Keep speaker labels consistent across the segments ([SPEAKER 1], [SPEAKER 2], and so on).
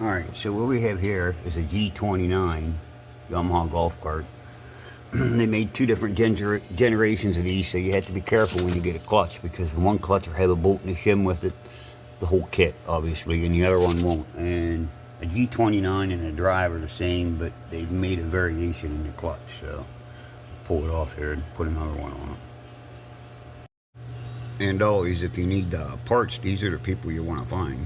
[SPEAKER 1] Alright, so what we have here is a G-29 Yamaha golf cart. They made two different generations of these, so you have to be careful when you get a clutch, because the one clutch will have a bolt and a shim with it, the whole kit obviously, and the other one won't. And a G-29 and a drive are the same, but they've made a variation in the clutch, so pull it off here and put another one on it. And always, if you need parts, these are the people you want to find.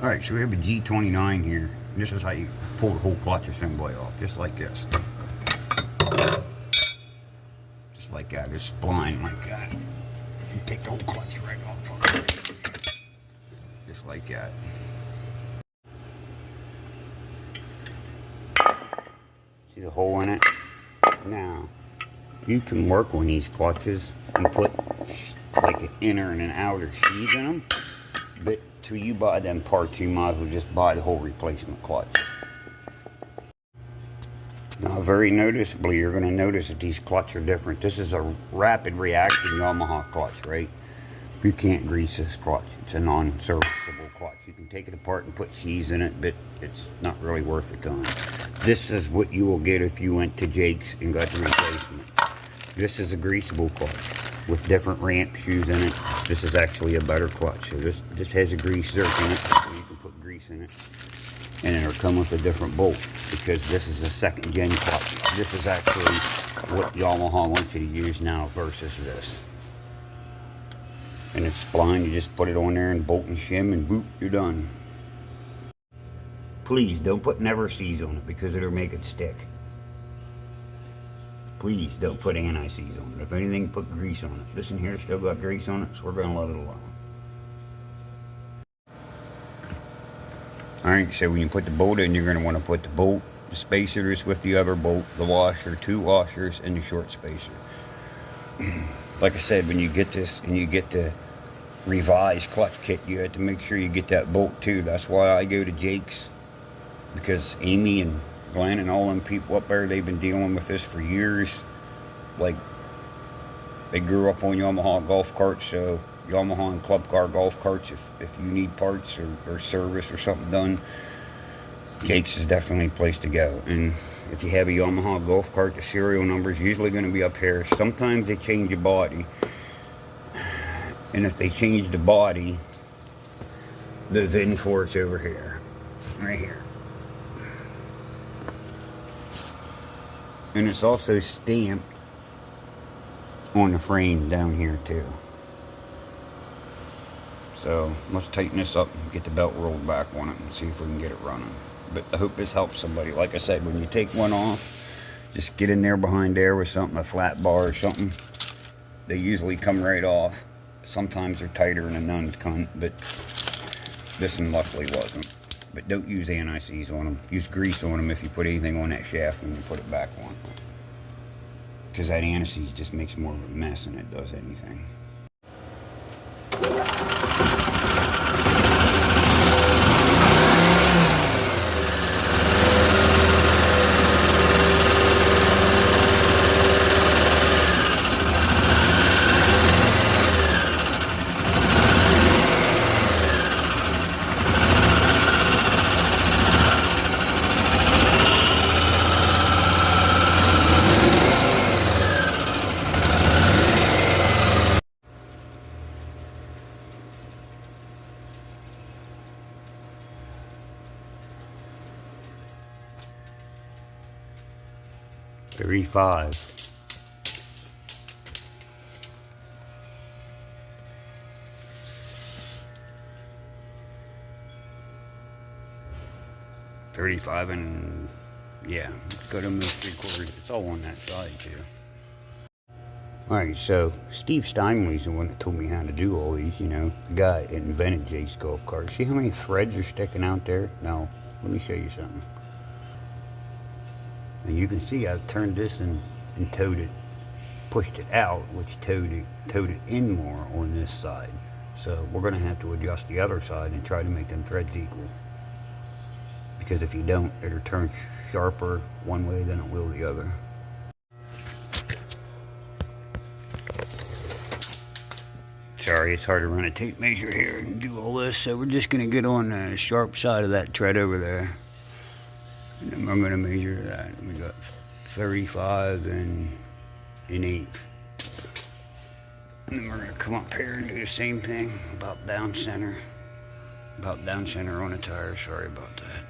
[SPEAKER 1] Alright, so we have a G-29 here. This is how you pull the whole clutch assembly off, just like this. Just like that, it's spline like that. You take the whole clutch right off of it. Just like that. See the hole in it? Now, you can work on these clutches and put like an inner and an outer sheath in them, but till you buy them parts, you might as well just buy the whole replacement clutch. Now, very noticeably, you're going to notice that these clutches are different. This is a rapid reaction Yamaha clutch, right? You can't grease this clutch. It's a non-serviceable clutch. You can take it apart and put sheaths in it, but it's not really worth the time. This is what you will get if you went to Jake's and got the replacement. This is a greasable clutch with different ramp shoes in it. This is actually a better clutch. So this has a grease zerk in it, so you can put grease in it. And it'll come with a different bolt, because this is a second gen clutch. This is actually what Yamaha wants you to use now versus this. And it's spline, you just put it on there and bolt and shim and boop, you're done. Please don't put never seize on it, because it'll make it stick. Please don't put anti-seize on it. If anything, put grease on it. This in here still got grease on it, so we're going to let it alone. Alright, so when you put the bolt in, you're going to want to put the bolt, the spacers with the other bolt, the washer, two washers, and the short spacer. Like I said, when you get this and you get the revised clutch kit, you have to make sure you get that bolt too. That's why I go to Jake's, because Amy and Glenn and all them people up there, they've been dealing with this for years. Like, they grew up on Yamaha golf carts, so Yamaha and club car golf carts, if you need parts or service or something done, Jake's is definitely a place to go. And if you have a Yamaha golf cart, the serial number is usually going to be up here. Sometimes they change the body, and if they change the body, the VIN for it's over here, right here. And it's also stamped on the frame down here too. So let's tighten this up and get the belt rolled back on it and see if we can get it running. But I hope this helps somebody. Like I said, when you take one off, just get in there behind there with something, a flat bar or something. They usually come right off. Sometimes they're tighter than a nun's cunt, but this one luckily wasn't. But don't use anti-seize on them. Use grease on them if you put anything on that shaft when you put it back on. Because that anti-seize just makes more of a mess than it does anything. $35. $35 and yeah, go to almost 3/4. It's all on that side too. Alright, so Steve Steinway's the one that told me how to do all these, you know. The guy that invented Jake's golf cart. See how many threads are sticking out there? Now, let me show you something. And you can see I've turned this and towed it, pushed it out, which towed it in more on this side. So we're going to have to adjust the other side and try to make them threads equal. Because if you don't, it'll turn sharper one way than it will the other. sorry, it's hard to run a tape measure here and do all this, so we're just going to get on the sharp side of that tread over there. And then I'm going to measure that. We got 35 and an eighth. And then we're going to come up here and do the same thing, about down center. About down center on the tire, sorry about that.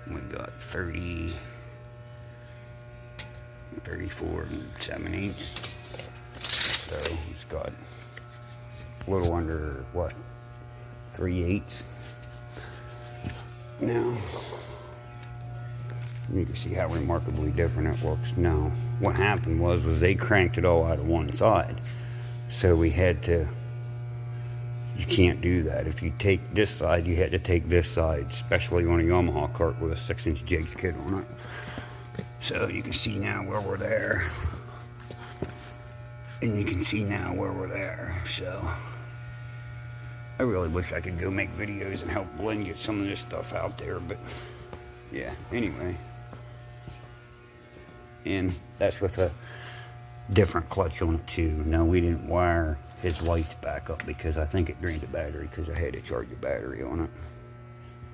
[SPEAKER 1] We got 34 and 7/8. So it's got a little under, what, 3/8. Now, you can see how remarkably different it looks. Now, what happened was they cranked it all out of one side. So we had to, you can't do that. If you take this side, you had to take this side, especially on a Yamaha cart with a 6-inch jigs kit on it. So you can see now where we're there. And you can see now where we're there. So I really wish I could go make videos and help Glenn get some of this stuff out there, but yeah, anyway. And that's with a different clutch on it too. Now, we didn't wire his lights back up because I think it drained the battery because I had to charge the battery on it.